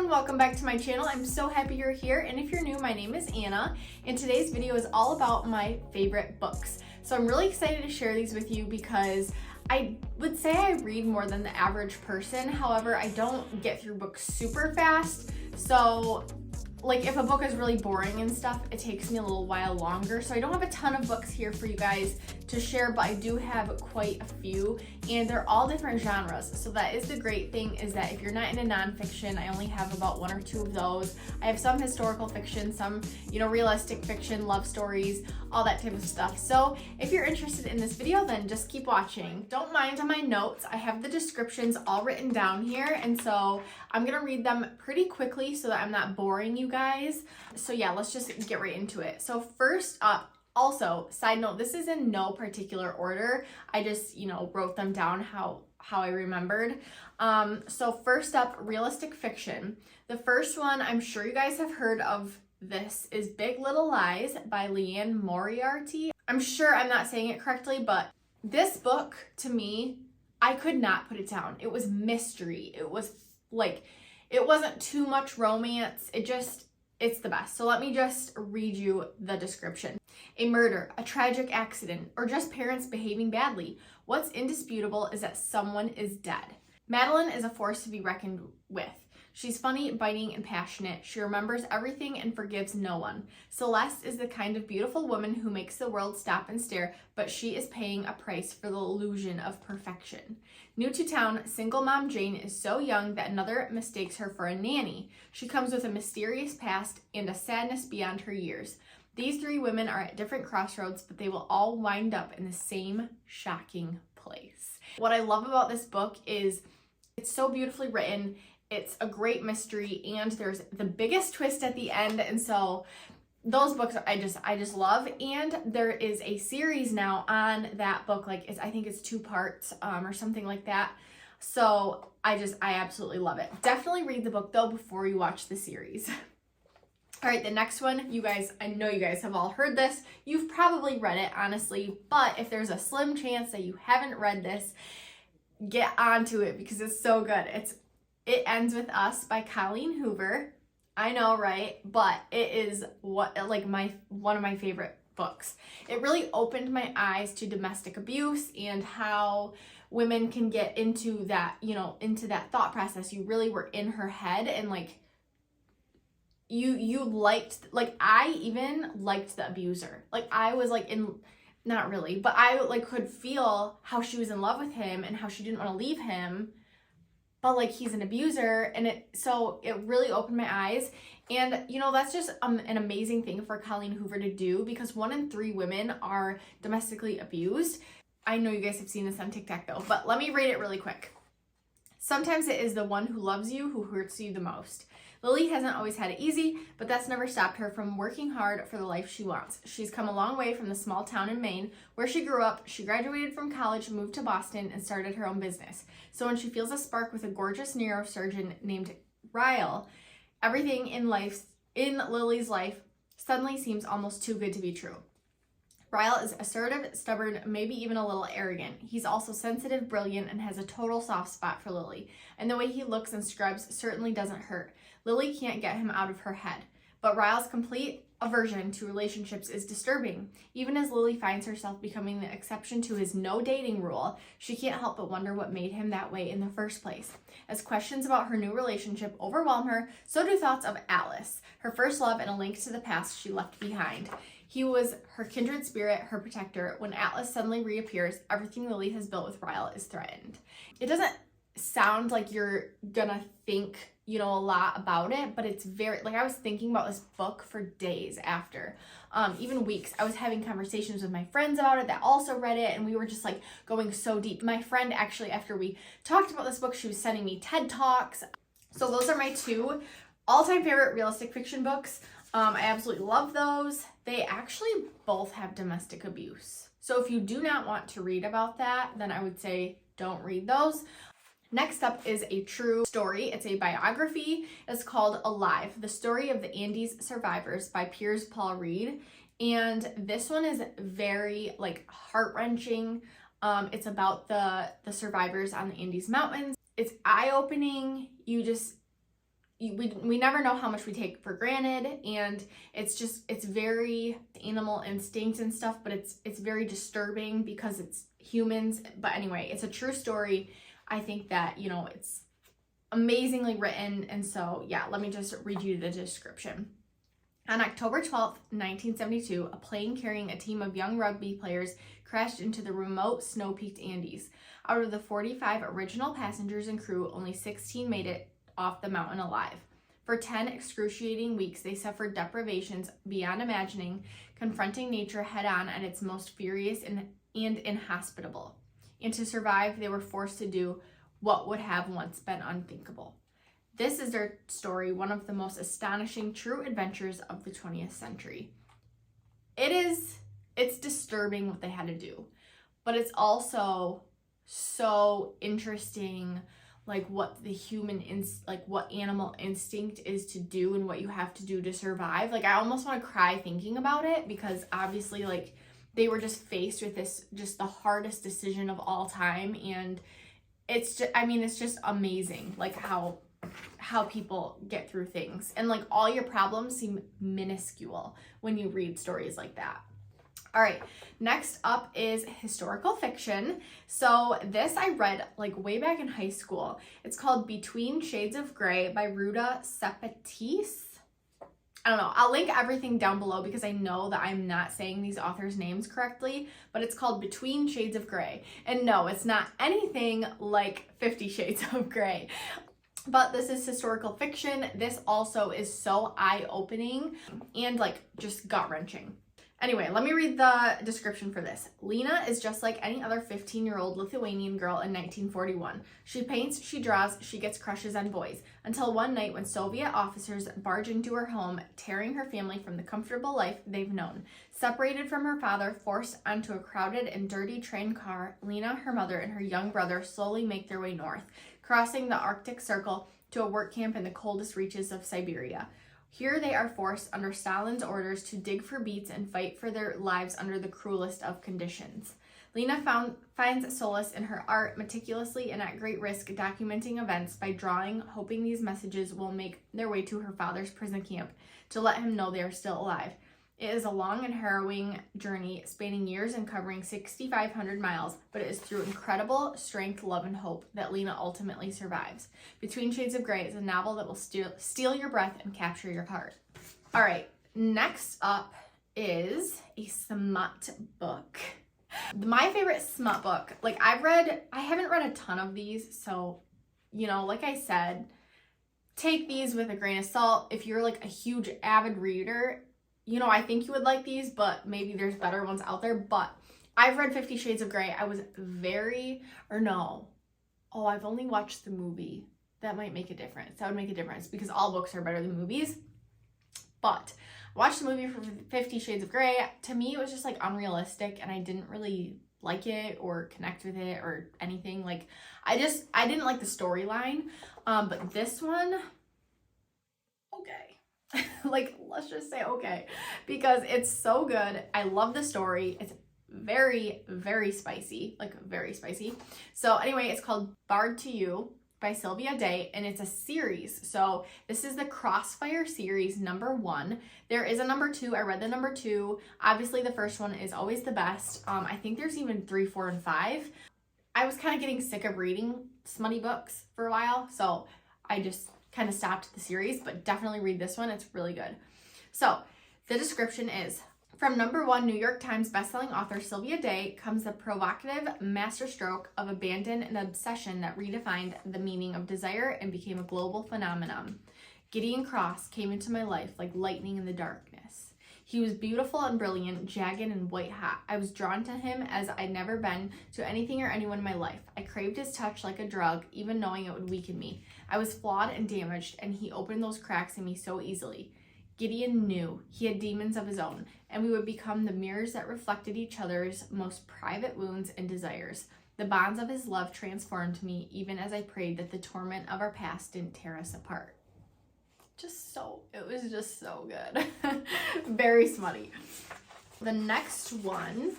welcome back to my channel. I'm so happy you're here, and if you're new, my name is Anna, and today's video is all about my favorite books. So I'm really excited to share these with you because I would say I read more than the average person. However, I don't get through books super fast. So like if a book is really boring and stuff, it takes me a little while longer. So I don't have a ton of books here for you guys to share, but I do have quite a few, and they're all different genres. So that is the great thing, is that if you're not into nonfiction, I only have about one or two of those. I have some historical fiction, some, realistic fiction, love stories, all that type of stuff. So if you're interested in this video, then just keep watching. Don't mind on my notes. I have the descriptions all written down here, and so I'm gonna read them pretty quickly so that I'm not boring you guys. So yeah, let's just get right into it. So first up, also, side note, this is in no particular order. I just, wrote them down how I remembered. So first up, realistic fiction. The first one, I'm sure you guys have heard of this, is Big Little Lies by Liane Moriarty. I'm sure I'm not saying it correctly, but this book, to me, I could not put it down. It was mystery. It was like, it wasn't too much romance. It's the best. So let me just read you the description. A murder, a tragic accident, or just parents behaving badly. What's indisputable is that someone is dead. Madeline is a force to be reckoned with. She's funny, biting, and passionate. She remembers everything and forgives no one. Celeste is the kind of beautiful woman who makes the world stop and stare, but she is paying a price for the illusion of perfection. New to town, single mom Jane is so young that another mistakes her for a nanny. She comes with a mysterious past and a sadness beyond her years. These three women are at different crossroads, but they will all wind up in the same shocking place. What I love about this book is it's so beautifully written. It's a great mystery, and there's the biggest twist at the end, and so those books I just love. And there is a series now on that book, I think it's 2 parts or something like that. So I absolutely love it. Definitely read the book though before you watch the series. All right, the next one, you guys, I know you guys have all heard this. You've probably read it, honestly, but if there's a slim chance that you haven't read this, get onto it because it's so good. It Ends With Us by Colleen Hoover. I know, right? But it is one of my favorite books. It really opened my eyes to domestic abuse and how women can get into that, into that thought process. You really were in her head, and you liked, I even liked the abuser. I was not really, but I could feel how she was in love with him and how she didn't want to leave him, but he's an abuser, and so it really opened my eyes. And that's just an amazing thing for Colleen Hoover to do, because 1 in 3 women are domestically abused. I know you guys have seen this on TikTok though, but let me read it really quick. Sometimes it is the one who loves you who hurts you the most. Lily hasn't always had it easy, but that's never stopped her from working hard for the life she wants. She's come a long way from the small town in Maine where she grew up. She graduated from college, moved to Boston, and started her own business. So when she feels a spark with a gorgeous neurosurgeon named Ryle, everything in Lily's life suddenly seems almost too good to be true. Ryle is assertive, stubborn, maybe even a little arrogant. He's also sensitive, brilliant, and has a total soft spot for Lily. And the way he looks and scrubs certainly doesn't hurt. Lily can't get him out of her head. But Ryle's complete aversion to relationships is disturbing. Even as Lily finds herself becoming the exception to his no dating rule, she can't help but wonder what made him that way in the first place. As questions about her new relationship overwhelm her, so do thoughts of Alice, her first love and a link to the past she left behind. He was her kindred spirit, her protector. When Atlas suddenly reappears, everything Lily has built with Ryle is threatened. It doesn't sound like you're gonna think, a lot about it, but it's very, I was thinking about this book for days after, even weeks. I was having conversations with my friends about it that also read it, and we were just going so deep. My friend actually, after we talked about this book, she was sending me TED Talks. So those are my 2 all-time favorite realistic fiction books. I absolutely love those. They actually both have domestic abuse. So if you do not want to read about that, then I would say don't read those. Next up is a true story. It's a biography. It's called Alive, The Story of the Andes Survivors by Piers Paul Reed. And this one is very heart-wrenching. It's about the survivors on the Andes Mountains. It's eye-opening. we never know how much we take for granted, and it's very animal instinct and stuff, but it's very disturbing because it's humans. But anyway, it's a true story. I think that, you know, it's amazingly written. And so yeah, let me just read you the description. On October 12th, 1972, a plane carrying a team of young rugby players crashed into the remote snow-peaked Andes. Out of the 45 original passengers and crew, only 16 made it off the mountain alive. For 10 excruciating weeks, they suffered deprivations beyond imagining, confronting nature head-on at its most furious and inhospitable. And to survive, they were forced to do what would have once been unthinkable. This is their story, one of the most astonishing true adventures of the 20th century. It's disturbing what they had to do, but it's also so interesting, like what the what animal instinct is to do and what you have to do to survive. Like, I almost want to cry thinking about it, because obviously, like, they were just faced with this, just the hardest decision of all time. And it's just amazing, like how people get through things, and like all your problems seem minuscule when you read stories like that. All right, next up is historical fiction. So this I read like way back in high school. It's called Between Shades of Grey by Ruta Sepetys. I don't know. I'll link everything down below because I know that I'm not saying these authors' names correctly, but it's called Between Shades of Grey. And no, it's not anything like 50 Shades of Grey. But this is historical fiction. This also is so eye-opening and like just gut-wrenching. Anyway, let me read the description for this. Lena is just like any other 15-year-old Lithuanian girl in 1941. She paints, she draws, she gets crushes on boys. Until one night when Soviet officers barge into her home, tearing her family from the comfortable life they've known. Separated from her father, forced onto a crowded and dirty train car, Lena, her mother, and her young brother slowly make their way north, crossing the Arctic Circle to a work camp in the coldest reaches of Siberia. Here they are forced, under Stalin's orders, to dig for beets and fight for their lives under the cruelest of conditions. Lena finds solace in her art, meticulously and at great risk documenting events by drawing, hoping these messages will make their way to her father's prison camp to let him know they are still alive. It is a long and harrowing journey, spanning years and covering 6,500 miles, but it is through incredible strength, love, and hope that Lena ultimately survives. Between Shades of Grey is a novel that will steal your breath and capture your heart. All right, next up is a smut book. My favorite smut book, like I haven't read a ton of these, so, you know, like I said, take these with a grain of salt. If you're like a huge avid reader, you know, I think you would like these, but maybe there's better ones out there. But I've read 50 Shades of Grey. I've only watched the movie. That might make a difference. That would make a difference because all books are better than movies. But I watched the movie for 50 Shades of Grey. To me, it was just like unrealistic, and I didn't really like it or connect with it or anything. Like, I didn't like the storyline. But this one, okay. Like, let's just say okay, because it's so good. I love the story. It's very, very spicy, like very spicy. So anyway, it's called Barred to You by Sylvia Day, and it's a series. So this is the Crossfire series #1. There is a #2. I read the #2. Obviously, the first one is always the best. I think there's even 3, 4, and 5. I was kind of getting sick of reading smutty books for a while, so I just kind of stopped the series, but definitely read this one. It's really good. So the description is, from #1 New York Times bestselling author Sylvia Day comes the provocative masterstroke of abandon and obsession that redefined the meaning of desire and became a global phenomenon. Gideon Cross came into my life like lightning in the darkness. He was beautiful and brilliant, jagged and white hot. I was drawn to him as I'd never been to anything or anyone in my life. I craved his touch like a drug, even knowing it would weaken me. I was flawed and damaged, and he opened those cracks in me so easily. Gideon knew he had demons of his own, and we would become the mirrors that reflected each other's most private wounds and desires. The bonds of his love transformed me, even as I prayed that the torment of our past didn't tear us apart. It was just so good. Very smutty. The next one,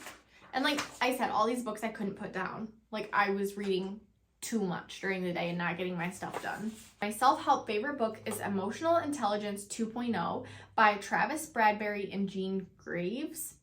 and like I said, all these books I couldn't put down. Like, I was reading too much during the day and not getting my stuff done. My self-help favorite book is Emotional Intelligence 2.0 by Travis Bradberry and Jean Graves.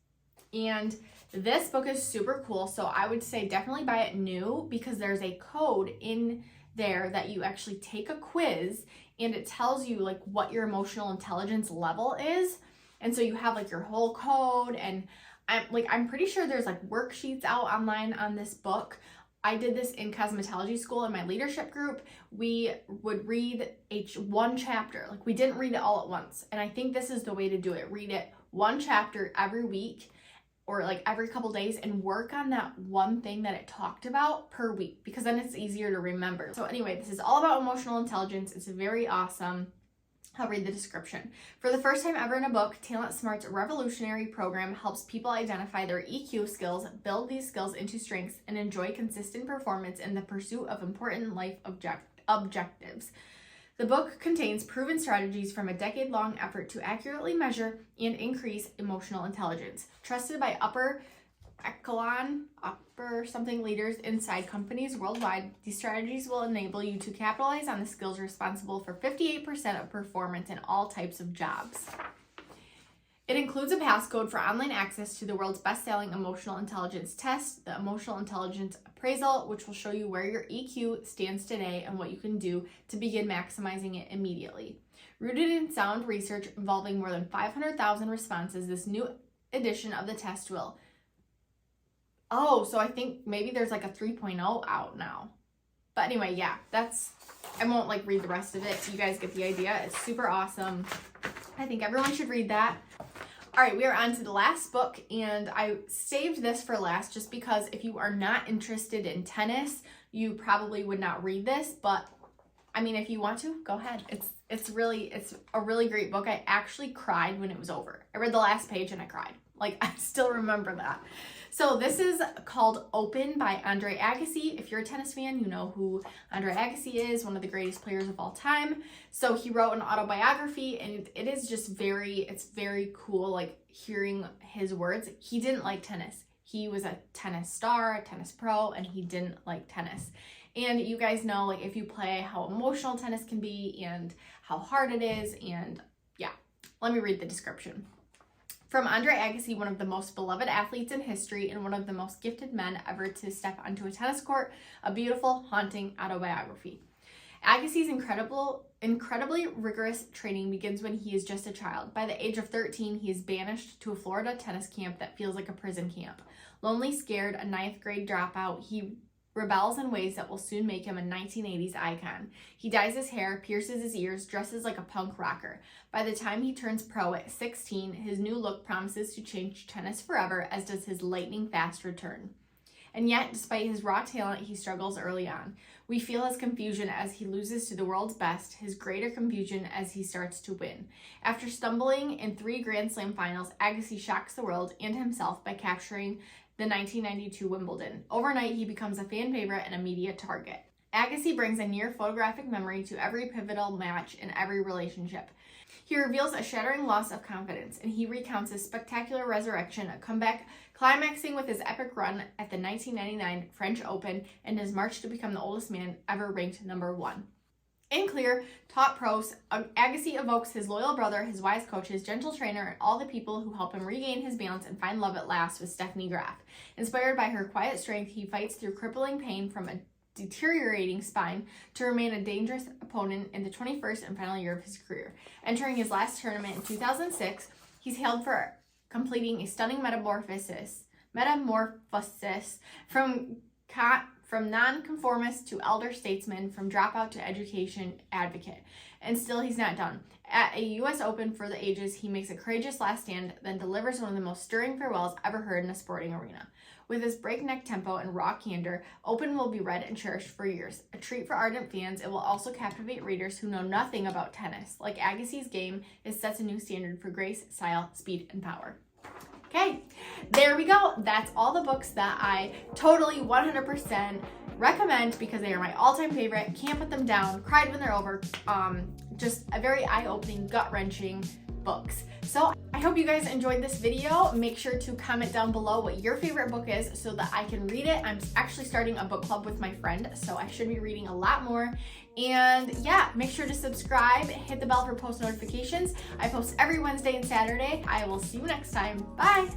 And this book is super cool, so I would say definitely buy it new, because there's a code in there that you actually take a quiz and it tells you like what your emotional intelligence level is. And so you have like your whole code, and I'm pretty sure there's like worksheets out online on this book. I did this in cosmetology school in my leadership group. We would read one chapter. Like, we didn't read it all at once. And I think this is the way to do it. Read it one chapter every week or like every couple days, and work on that one thing that it talked about per week, because then it's easier to remember. So anyway, this is all about emotional intelligence. It's very awesome. I'll read the description. For the first time ever in a book, Talent Smart's revolutionary program helps people identify their EQ skills, build these skills into strengths, and enjoy consistent performance in the pursuit of important life objectives. The book contains proven strategies from a decade-long effort to accurately measure and increase emotional intelligence. Trusted by upper leaders inside companies worldwide, these strategies will enable you to capitalize on the skills responsible for 58% of performance in all types of jobs. It includes a passcode for online access to the world's best-selling emotional intelligence test, the Emotional Intelligence Appraisal, which will show you where your EQ stands today and what you can do to begin maximizing it immediately. Rooted in sound research involving more than 500,000 responses, this new edition of the test will... so I think maybe there's like a 3.0 out now. But anyway, yeah, I won't like read the rest of it. You guys get the idea. It's super awesome. I think everyone should read that. All right, we are on to the last book, and I saved this for last just because if you are not interested in tennis, you probably would not read this, but I mean, if you want to, go ahead. It's a really great book. I actually cried when it was over. I read the last page and I cried. Like, I still remember that. So this is called Open by Andre Agassi. If you're a tennis fan, you know who Andre Agassi is, one of the greatest players of all time. So he wrote an autobiography, and it is just it's very cool, like, hearing his words. He didn't like tennis. He was a tennis star, a tennis pro, and he didn't like tennis. And you guys know, like, if you play, how emotional tennis can be and how hard it is. And yeah, let me read the description. From Andre Agassi, one of the most beloved athletes in history and one of the most gifted men ever to step onto a tennis court, a beautiful, haunting autobiography. Agassi's incredibly rigorous training begins when he is just a child. By the age of 13, he is banished to a Florida tennis camp that feels like a prison camp. Lonely, scared, a 9th grade dropout, he rebels in ways that will soon make him a 1980s icon. He dyes his hair, pierces his ears, dresses like a punk rocker. By the time he turns pro at 16, his new look promises to change tennis forever, as does his lightning-fast return. And yet, despite his raw talent, he struggles early on. We feel his confusion as he loses to the world's best, his greater confusion as he starts to win. After stumbling in 3 Grand Slam finals, Agassi shocks the world and himself by capturing the 1992 Wimbledon. Overnight, he becomes a fan favorite and a media target. Agassi brings a near photographic memory to every pivotal match and every relationship. He reveals a shattering loss of confidence, and he recounts his spectacular resurrection, a comeback climaxing with his epic run at the 1999 French Open and his march to become the oldest man ever ranked number 1. In clear, top pros, Agassi evokes his loyal brother, his wise coach, his gentle trainer, and all the people who help him regain his balance and find love at last with Stephanie Graf. Inspired by her quiet strength, he fights through crippling pain from a deteriorating spine to remain a dangerous opponent in the 21st and final year of his career. Entering his last tournament in 2006, he's hailed for completing a stunning metamorphosis from nonconformist to elder statesman, from dropout to education advocate. And still, he's not done. At a U.S. Open for the ages, he makes a courageous last stand, then delivers one of the most stirring farewells ever heard in a sporting arena. With his breakneck tempo and raw candor, Open will be read and cherished for years. A treat for ardent fans, it will also captivate readers who know nothing about tennis. Like Agassi's game, it sets a new standard for grace, style, speed, and power. Okay, there we go. That's all the books that I totally 100% recommend because they are my all-time favorite. Can't put them down. Cried when they're over. Just a very eye-opening, gut-wrenching, books. So I hope you guys enjoyed this video. Make sure to comment down below what your favorite book is so that I can read it. I'm actually starting a book club with my friend, so I should be reading a lot more. And yeah, make sure to subscribe, hit the bell for post notifications. I post every Wednesday and Saturday. I will see you next time. Bye!